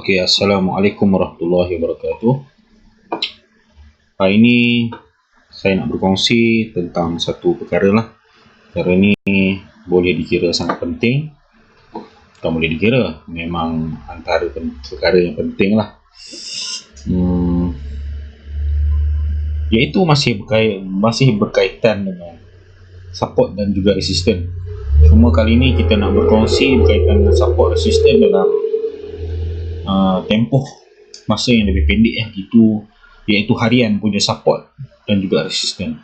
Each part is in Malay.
Okey, Assalamualaikum warahmatullahi wabarakatuh. Hari ini saya nak berkongsi tentang satu perkara lah. Perkara ni boleh dikira sangat penting. Bukan boleh dikira, memang antara perkara yang penting lah. Iaitu masih berkaitan dengan support dan juga resistance. Cuma kali ini kita nak berkongsi berkaitan dengan support resistance dalam tempoh masa yang lebih pendek iaitu harian punya support dan juga resistance.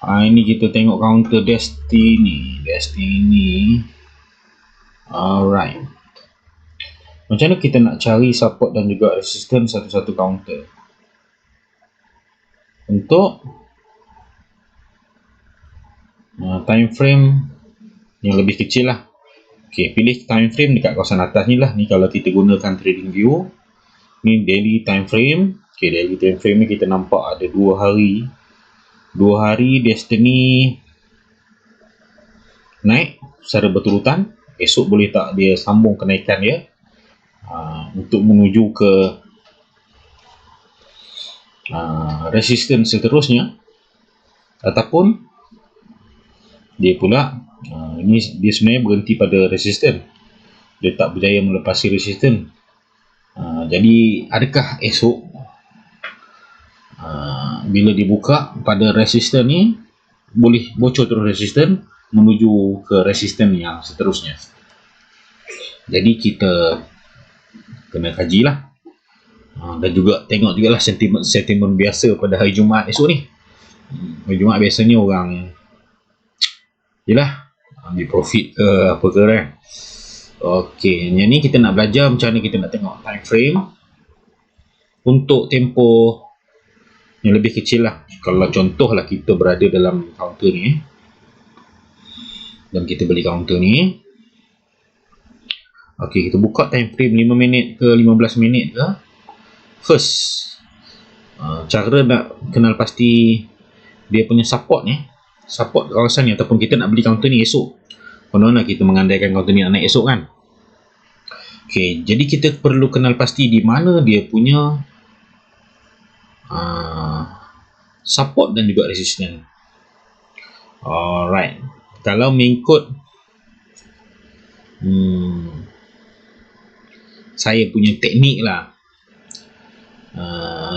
Ini kita tengok counter Destiny. Alright. Macam mana kita nak cari support dan juga resistance satu-satu counter? Untuk time frame yang lebih kecil lah. Okey, pilih time frame dekat kawasan atas ni lah. Ni kalau kita gunakan trading view. Ni daily time frame. Okey, daily time frame ni kita nampak ada 2 hari. 2 hari Destiny naik secara berturutan. Esok boleh tak dia sambung kenaikan dia untuk menuju ke resistance seterusnya, ataupun dia pula dia sebenarnya berhenti pada resistance, dia tak berjaya melepasi resistance. Jadi adakah esok bila dibuka pada resistance ni boleh bocor terus resistance menuju ke resistance yang seterusnya? Jadi kita kena kajilah, dan juga tengok jugalah sentimen biasa pada hari Jumaat esok ni. Hari Jumaat biasanya orang ambil profit ke apa ke kan. Okey, yang ni kita nak belajar macam mana kita nak tengok time frame untuk tempoh yang lebih kecil lah. Kalau contohlah kita berada dalam counter ni dan kita beli counter ni. Okey, kita buka time frame 5 minit ke 15 minit ke. First, cara nak kenal pasti dia punya support ni, support kawasan ni, ataupun kita nak beli counter ni esok. Konon kita mengandaikan counter ni nak naik esok kan. Okey, jadi kita perlu kenal pasti di mana dia punya support dan juga resistance. Alright. Kalau mengikut saya punya teknik lah,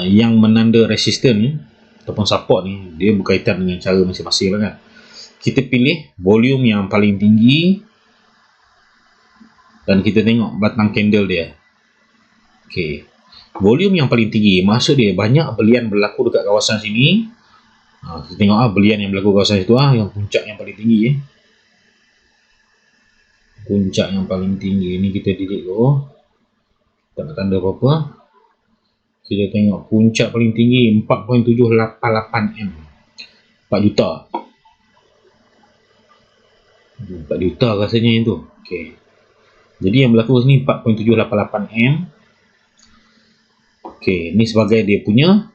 yang menanda resistance ataupun support ni, dia berkaitan dengan cara masing-masing lah kan. Kita pilih volume yang paling tinggi dan kita tengok batang candle dia. Okey, volume yang paling tinggi maksud dia banyak belian berlaku dekat kawasan sini. Kita tengok belian yang berlaku kawasan situ yang puncak yang paling tinggi. Puncak yang paling tinggi ni kita delete dulu, tak nak tanda apa-apa. Kita tengok puncak paling tinggi 4.788 M, 4 juta 4 juta rasanya yang tu. Okey, jadi yang berlaku sini 4.788 M. Okey, ni sebagai dia punya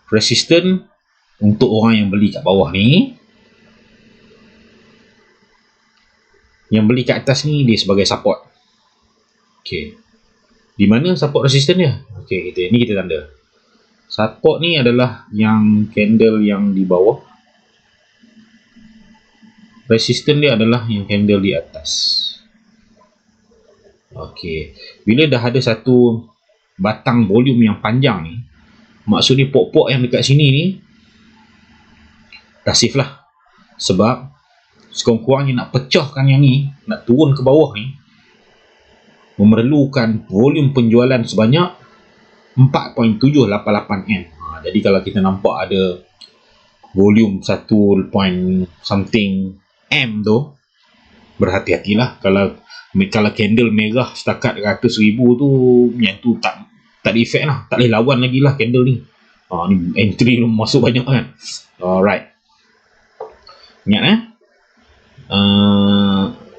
resistance untuk orang yang beli kat bawah ni. Yang beli kat atas ni dia sebagai support. Okey, di mana support resistance dia? Okey, kita tanda. Support ni adalah yang candle yang di bawah. Resistance dia adalah yang candle di atas. Okey, bila dah ada satu batang volume yang panjang ni, maksudnya pok-pok yang dekat sini ni dah safe lah. Sebab sekurang-kurangnya nak pecahkan yang ni, nak turun ke bawah ni, memerlukan volume penjualan sebanyak 4.788 M. Jadi kalau kita nampak ada volume 1 something M tu, berhati-hatilah. Kalau candle merah setakat 100,000 tu, yang tu tak ada efek lah, tak boleh lawan lagi lah candle ni. Ni entry masuk banyak kan. Alright, ingat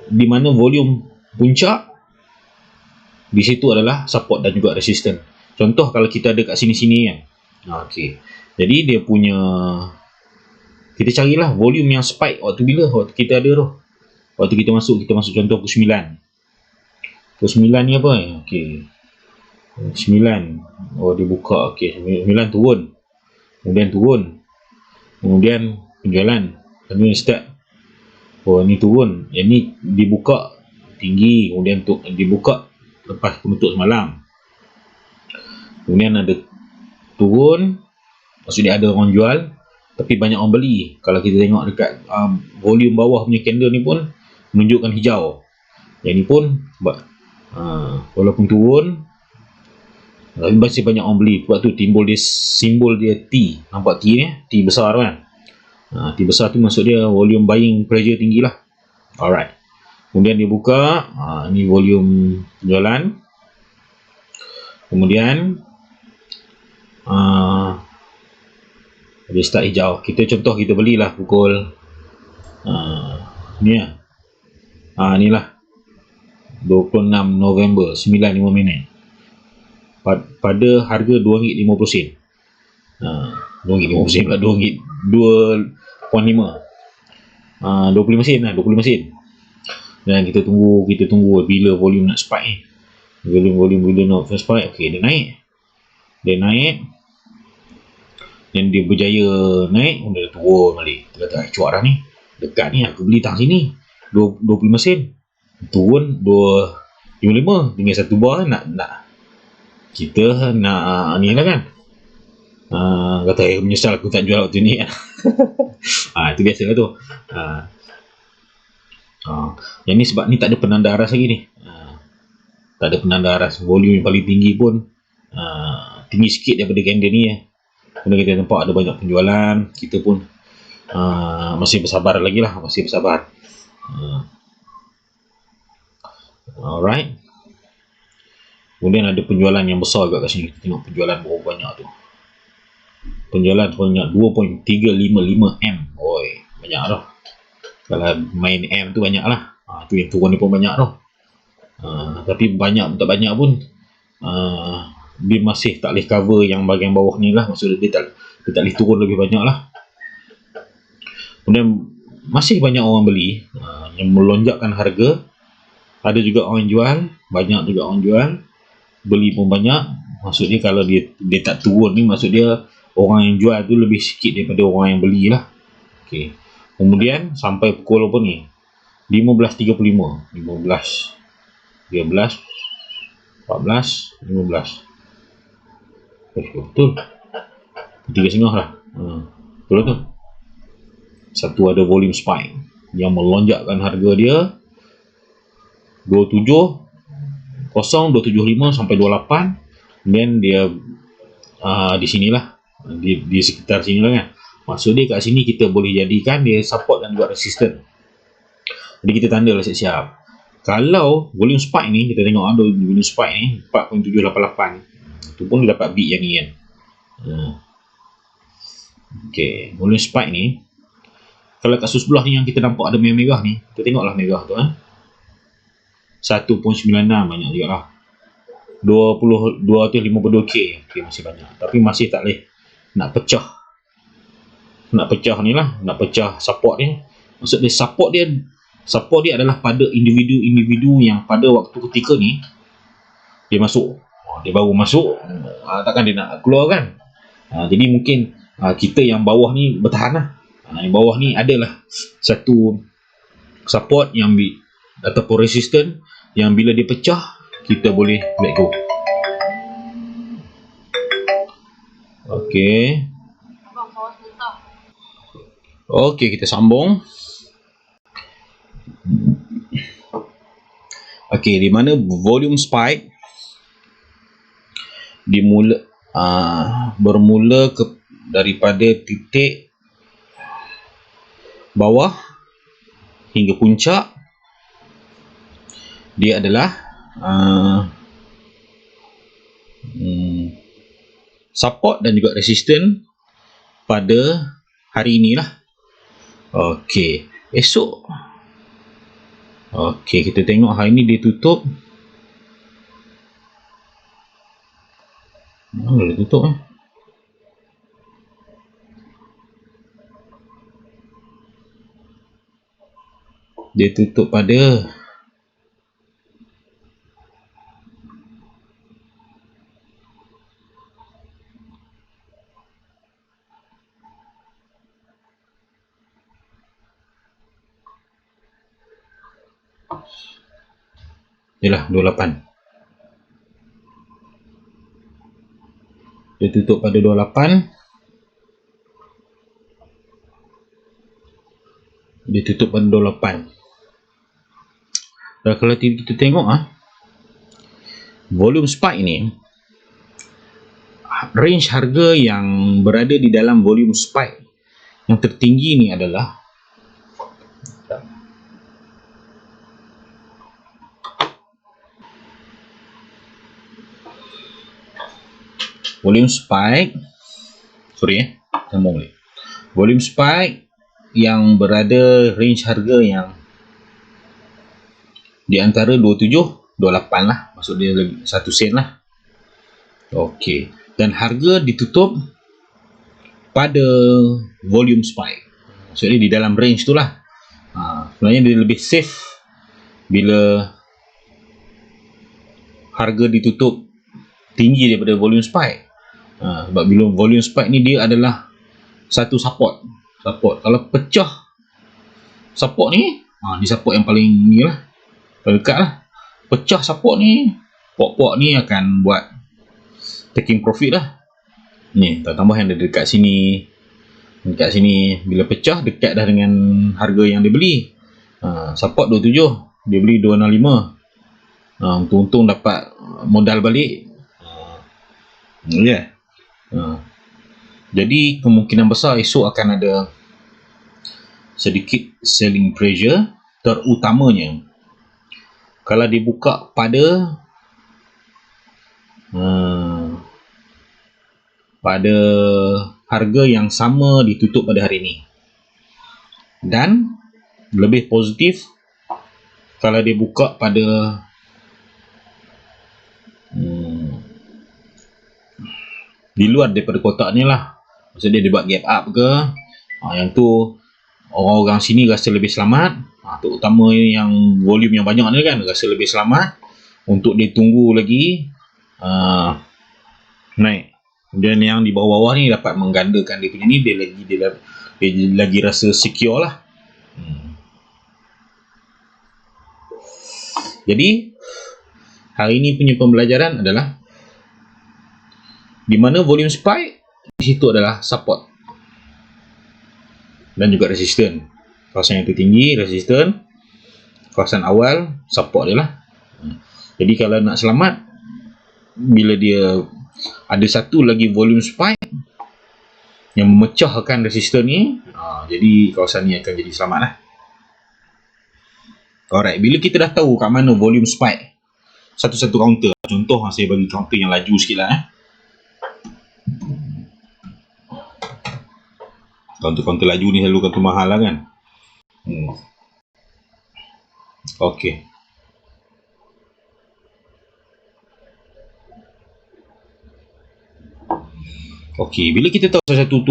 di mana volume puncak, di situ adalah support dan juga resistance. Contoh kalau kita ada kat sini-sini kan. Okey, jadi dia punya, kita carilah volume yang spike waktu bila? Waktu kita ada tu, waktu kita masuk contoh pukul 9. Pukul 9 ni apa? Okey. 9. Oh, dia buka. Okey, 9 turun. Kemudian turun. Kemudian penjualan. Lalu start. Oh, ni turun. Yang ni dibuka tinggi. Kemudian dibuka lepas penutup semalam. Kemudian ada turun. Maksudnya ada orang jual. Tapi banyak orang beli. Kalau kita tengok dekat volume bawah punya candle ni pun menunjukkan hijau. Yang ni pun walaupun turun, tapi masih banyak orang beli. Sebab tu timbul dia simbol dia T. Nampak T ni? T besar kan? T besar tu maksud dia volume buying pressure tinggi lah. Alright. Kemudian dia buka. Ni volume jualan. Kemudian dia start hijau. Contoh kita belilah pukul ni lah. Ni lah 26 November 9.5 minit. Pada harga RM2.50. RM2.50 pula, RM2.2.5. 25 sen lah, 25 sen. Dan kita tunggu bila volume nak spike ni. Bila nak spike, okey, dia naik. Dan dia berjaya naik, dia turun balik. Dia kata, cuak dah ni. Dekat ni aku beli tang sini 25 sen. Turun 2.55. Tinggal satu bar nak kita nak ni lah kan. Kata menyesal aku tak jual waktu ni. Itu biasalah tu. Yang ni sebab ni tak ada penanda aras lagi ni. Tak ada penanda aras. Volume yang paling tinggi pun tinggi sikit daripada candle ni. Kemudian kita nampak ada banyak penjualan. Kita pun masih bersabar lagi lah. Alright. Kemudian ada penjualan yang besar kat sini. Kita tengok penjualan berapa banyak tu. Penjualan sebanyak 2.355 M. Oi, banyak dah. Kalau main M tu banyak lah. Tu yang turun ni pun banyak dah. Tapi banyak tak banyak pun dia masih tak boleh cover yang bahagian bawah ni lah. Maksudnya dia tak boleh turun lebih banyak lah. Kemudian masih banyak orang beli yang melonjakkan harga. Ada juga orang jual. Banyak juga orang jual. Beli pun banyak. Maksudnya kalau dia tak turun ni, maksud dia orang yang jual tu lebih sikit daripada orang yang beli lah. Okay. Kemudian sampai pukul apa ni? 15.35. 15, 13, 14, 15. Betul. 3.5 lah. Betul tu. Satu ada volume spike yang melonjakkan harga dia 27.0, 275 sampai 28. Kemudian dia di sinilah, di sekitar sini lah kan. Maksud dia kat sini kita boleh jadikan dia support dan juga resistance. Jadi kita tanda lah siap-siap. Kalau volume spike ni, kita tengok ada volume spike ni 4.788. Tu pun dia dapat beat yang ni kan. Okay, volume spike ni, kalau kat sebelah ni yang kita nampak ada merah ni, kita tengoklah merah tu 1.96 banyak juga lah. 252K. Okay, masih banyak. Tapi masih tak boleh nak pecah ni lah. Nak pecah support ni. Maksud dia support dia adalah pada individu yang pada waktu ketika ni dia masuk. Dia baru masuk, takkan dia nak keluar kan. Jadi mungkin kita yang bawah ni bertahan lah. Yang bawah ni adalah satu support yang ataupun resistance yang bila dia pecah kita boleh let go. Okey. Okey, kita sambung. Okey, di mana volume spike bermula daripada titik bawah hingga puncak. Dia adalah support dan juga resistance pada hari inilah. Okey, esok. Okey, kita tengok hari ni dia tutup. Dia tutup Dia tutup pada Yalah, 28. Dia tutup pada 28. Dia tutup pada 28. Dan kalau kita tengok volume spike ni, range harga yang berada di dalam volume spike yang tertinggi ni adalah volume spike volume spike yang berada range harga yang di antara 27 28 lah, maksud dia 1 sen lah. Okey, dan harga ditutup pada volume spike, maksudnya di dalam range tu lah. Sebenarnya dia lebih safe bila harga ditutup tinggi daripada volume spike. Sebab bila volume spike ni dia adalah satu support. Kalau pecah support ni, ni support yang paling ni lah, paling dekat lah. Pecah support ni, puak-puak ni akan buat taking profit lah. Ni tambah yang ada dekat sini. Dekat sini bila pecah dekat dah dengan harga yang dia beli. Support 27, dia beli 265. Untung-untung dapat modal balik. Jadi kemungkinan besar esok akan ada sedikit selling pressure, terutamanya kalau dibuka pada harga yang sama ditutup pada hari ini. Dan lebih positif kalau dia buka pada di luar daripada kotak ni lah, maksudnya dia buat gap up ke, yang tu orang-orang sini rasa lebih selamat. Terutama yang volume yang banyak ni kan, rasa lebih selamat untuk dia tunggu lagi naik. Dan yang di bawah-bawah ni dapat menggandakan dia punya ni, dia lagi rasa secure lah. Jadi hari ni punya pembelajaran adalah di mana volume spike, di situ adalah support dan juga resisten. Kawasan yang tertinggi resisten, kawasan awal support dia lah. Jadi kalau nak selamat, bila dia ada satu lagi volume spike yang memecahkan resisten ni, jadi kawasan ni akan jadi selamat lah. Alright, bila kita dah tahu kat mana volume spike satu-satu counter, contoh saya bagi counter yang laju sikit lah. Counter laju ni selalu counter mahal lah kan. Okey. Bila kita tahu satu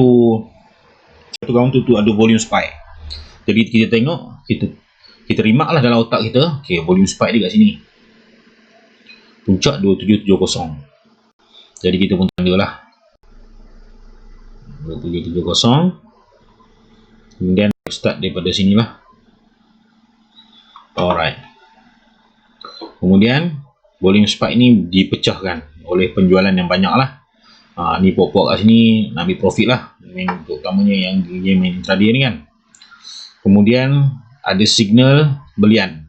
counter tu ada volume spike, jadi kita tengok, kita rimak lah dalam otak kita, volume spike dia kat sini, puncak 2770. Jadi kita pun tanda lah 2770, kemudian start daripada sini lah. Alright, kemudian volume spike ni dipecahkan oleh penjualan yang banyak lah. Ni puak-puak kat sini nak ambil profit lah, terutamanya yang main intraday ni kan. Kemudian ada signal belian.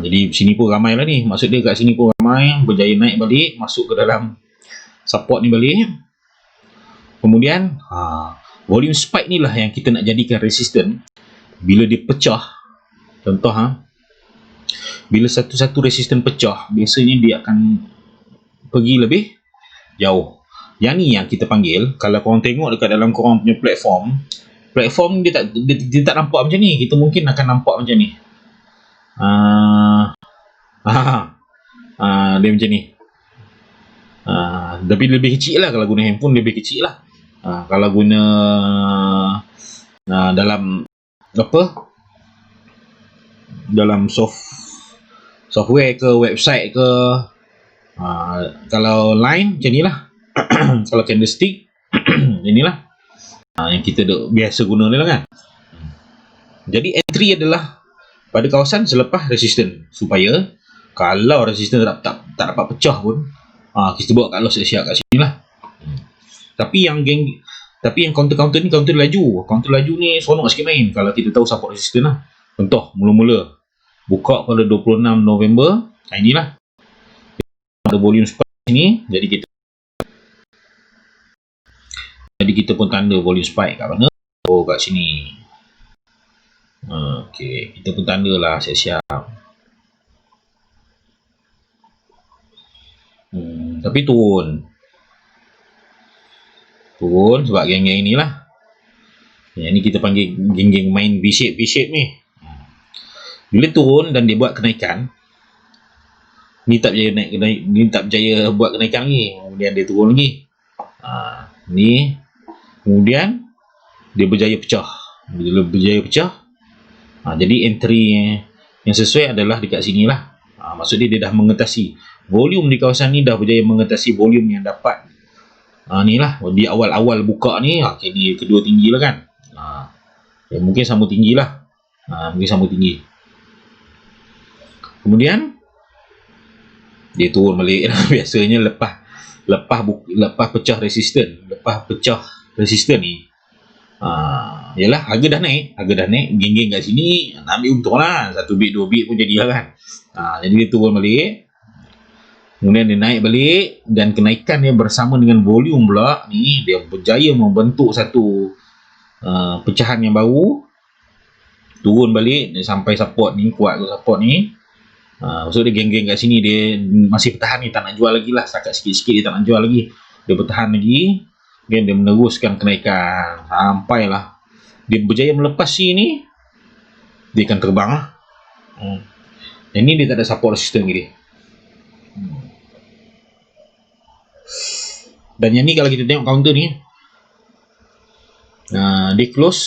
Jadi sini pun ramai lah ni, maksud dia kat sini pun ramai, berjaya naik balik, masuk ke dalam support ni balik. Kemudian volume spike ni lah yang kita nak jadikan resisten. Bila dia pecah, contoh bila satu-satu resisten pecah, biasanya dia akan pergi lebih jauh. Yang ni yang kita panggil, kalau korang tengok dekat dalam korang punya platform dia tak nampak macam ni. Kita mungkin akan nampak macam ni. Dia macam ni. Tapi lebih kecil lah kalau guna handphone, lebih kecil lah. Kalau guna dalam dalam software ke website ke, kalau line macam ni lah. Kalau candlestick inilah yang kita biasa guna ni lah kan. Jadi entry adalah pada kawasan selepas resisten, supaya Kalau resisten tak dapat pecah pun, kita buat kat loss siap kat sini lah. Tapi yang counter laju ni seronok sikit main kalau kita tahu support resisten lah. Contoh mula-mula buka pada 26 November, inilah ada volume spike ni, jadi kita pun tanda volume spike kat mana? Oh, kat sini. Okey, kita pun tanda lah siap-siap. Tapi turun sebab geng-geng ni lah. Yang ni kita panggil geng-geng main V-shape ni. Bila turun dan dia buat kenaikan, ni tak berjaya buat kenaikan lagi, kemudian dia turun lagi. Ni kemudian dia berjaya pecah. Bila berjaya pecah, jadi entry yang sesuai adalah dekat sini lah. Maksudnya dia dah mengetasi volume di kawasan ni, dah berjaya mengetasi volume yang dapat ni lah di awal-awal buka ni. Jadi kedua tinggi lah kan. Mungkin sama tinggi lah. Kemudian dia turun balik. Biasanya lepas pecah resisten ni, yalah, harga dah naik, geng-geng kat sini nak ambil untung lah, 1 bit 2 bit pun jadilah kan. Jadi dia turun balik, kemudian dia naik balik, dan kenaikan dia bersama dengan volume pula ni, dia berjaya membentuk satu pecahan yang baru, turun balik dia sampai support ni, kuat ke support ni. So dia geng-geng kat sini, dia masih bertahan ni, tak nak jual lagi lah, setakat sikit-sikit dia tak nak jual lagi, dia bertahan lagi, dan dia meneruskan kenaikan sampailah dia berjaya melepas ni, dia akan terbang lah. Yang ni dia tak ada support resistance lagi dia. Dan yang ni kalau kita tengok counter ni, dia close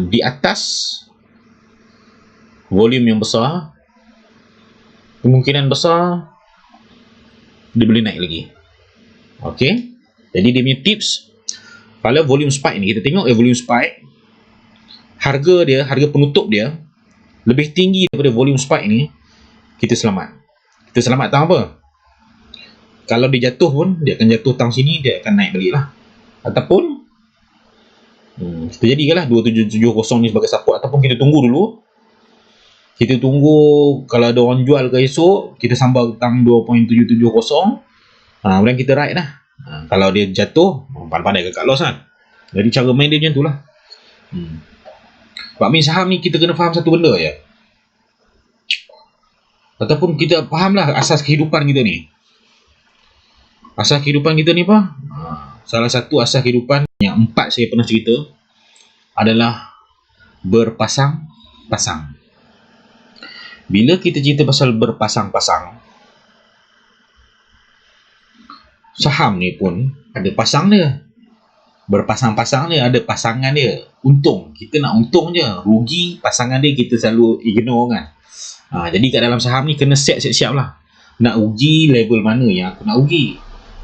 di atas volume yang besar, kemungkinan besar dia boleh naik lagi. Okey, jadi dia punya tips kalau volume spike ni, kita tengok volume spike, harga penutup dia lebih tinggi daripada volume spike ni, kita selamat tang apa? Kalau dia jatuh pun, dia akan jatuh tang sini, dia akan naik balik lah. Ataupun terjadi lah 2770 ni sebagai support, ataupun kita tunggu dulu. Kita tunggu kalau ada orang jual ke esok, kita sambal tang 2.770, kemudian kita ride lah. Kalau dia jatuh, pandai-pandai kat loss kan. Jadi cara main dia macam tu lah. Sebab main saham ni kita kena faham satu benda je, ataupun kita faham lah asas kehidupan kita ni. Asas kehidupan kita ni apa? Salah satu asas kehidupan yang 4 saya pernah cerita adalah berpasang-pasang. Bila kita cerita pasal berpasang-pasang, saham ni pun ada pasang dia. Berpasang-pasang dia, ada pasangan dia. Untung, kita nak untung je. Rugi, pasangan dia kita selalu ignore kan. Jadi kat dalam saham ni kena siap lah. Nak rugi level mana yang aku nak rugi,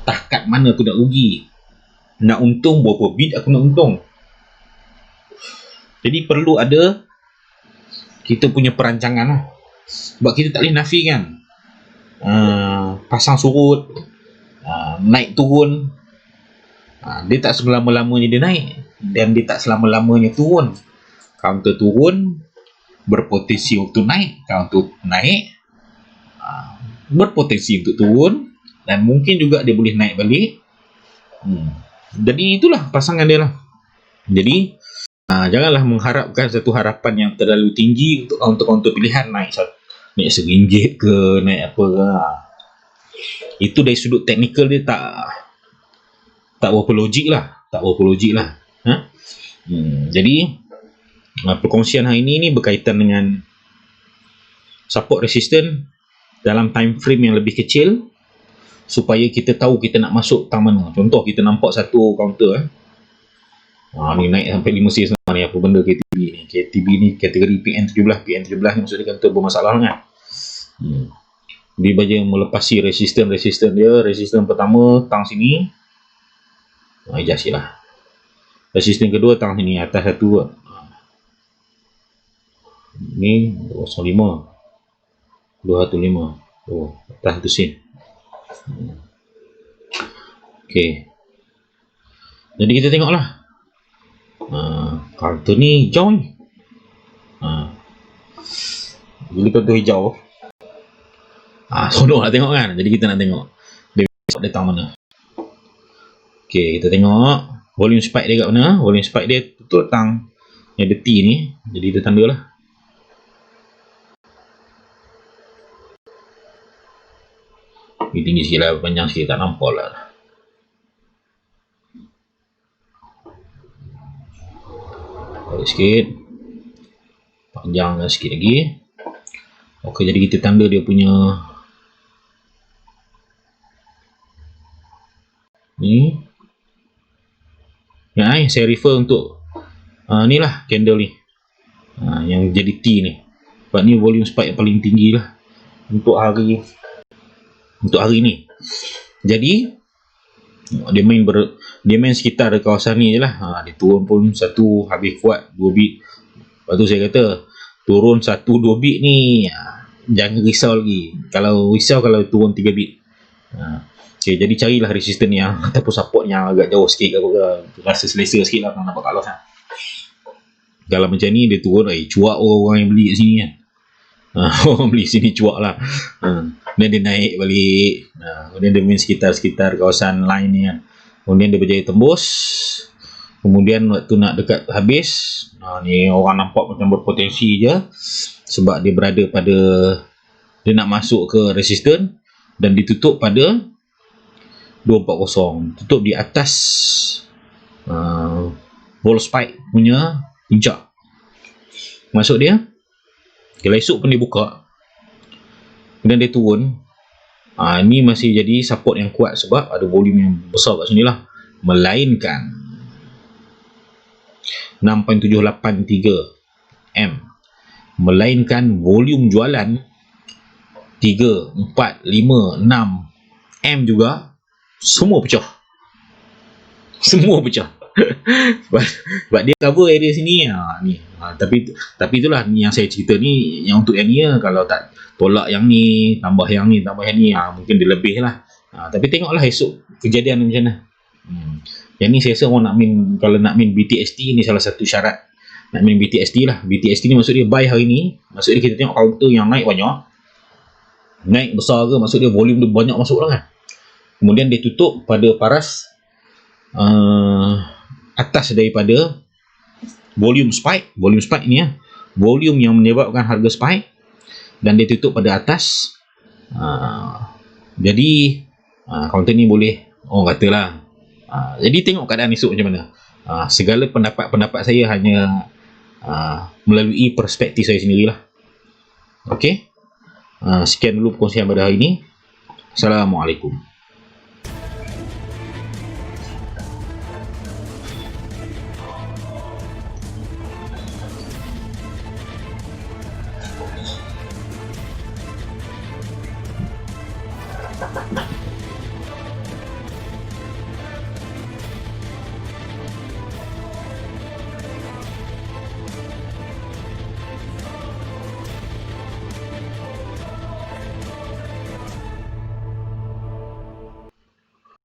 takat mana aku nak rugi, nak untung berapa bit aku nak untung. Jadi perlu ada kita punya perancangan lah. Sebab kita tak boleh nafikan pasang surut, naik turun, dia tak selama-lamanya dia naik, dan dia tak selama-lamanya turun. Counter turun berpotensi untuk naik, counter naik berpotensi untuk turun, dan mungkin juga dia boleh naik balik. Jadi itulah pasangan dia lah. Jadi janganlah mengharapkan satu harapan yang terlalu tinggi untuk counter pilihan naik RM1 ke naik apa ke. Itu dari sudut teknikal dia tak berapa logik lah. Jadi perkongsian hari ini berkaitan dengan support resistance dalam time frame yang lebih kecil, supaya kita tahu kita nak masuk tang mana. Contoh kita nampak satu counter ni naik sampai 5 sen ni, apa benda KTB ni. KTB ni kategori PN17 ni maksudnya counter bermasalah kan. Dia baca melepasi resisten dia. Resisten pertama tang sini, adjust lah. Resisten kedua tang sini atas satu. Ni 205 215. Oh, atas tu sen. Okey. Jadi kita tengoklah. Kartu ni hijau ni. Jadi kartu hijau. Sonok nak tengok kan. Jadi kita nak tengok dia datang mana. Okey, kita tengok volume spike dia kat mana. Volume spike dia tu datang yang ada T ni. Jadi dia tanda lah. Ini tinggi sikit lah, panjang sikit, tak nampak lah. Balik sikit, panjang lah sikit lagi. Ok, jadi kita tanda dia punya ni yang saya refer untuk ni lah candle ni, yang jadi T ni. Sebab ni volume spike yang paling tinggi lah untuk hari ni. Jadi dia main sekitar kawasan ni je lah. Dia turun pun satu habis kuat 2 bit. Lepas tu saya kata turun 1-2 bit ni jangan risau lagi. Kalau risau kalau turun 3 bit. Okay, jadi carilah resistance yang ataupun support yang agak jauh sikit, rasa selesa sikit lah kalau nampak kat loss lah. Kalau macam ni dia turun, cuak orang yang beli kat sini kan. Orang beli sini cuak lah. Kemudian dia naik balik. Kemudian dia main sekitar kawasan line ni kan. Kemudian dia berjaya tembus. Kemudian waktu nak dekat habis, ni orang nampak macam berpotensi je. Sebab dia berada pada, dia nak masuk ke resistance. Dan ditutup pada 240. Tutup di atas vol spike punya puncak. Masuk dia. Kalau esok pun dia buka, kemudian dia turun, ni masih jadi support yang kuat sebab ada volume yang besar kat sini lah. Melainkan 6.783 M, melainkan volume jualan 3, 4, 5, 6 M juga semua pecah. Sebab dia cover area sini ni. Tapi itulah ni yang saya cerita ni, yang untuk yang ni kalau tak tolak yang ni, tambah yang ni, mungkin dia lebih lah. Tapi tengoklah esok kejadian macam mana. Yang ni saya rasa orang nak main, kalau nak main BTST ni salah satu syarat nak main BTST lah. BTST ni maksud dia buy hari ni, maksud dia kita tengok counter yang naik banyak, naik besar ke, maksud dia volume dia banyak masuk lah kan. Kemudian dia tutup pada paras atas daripada volume spike ni volume yang menyebabkan harga spike, dan dia tutup pada atas. Jadi counter ni boleh orang katalah. Jadi tengok keadaan esok macam mana. Segala pendapat saya hanya melalui perspektif saya sendirilah. Okey, sekian dulu perkongsian pada hari ini. Assalamualaikum.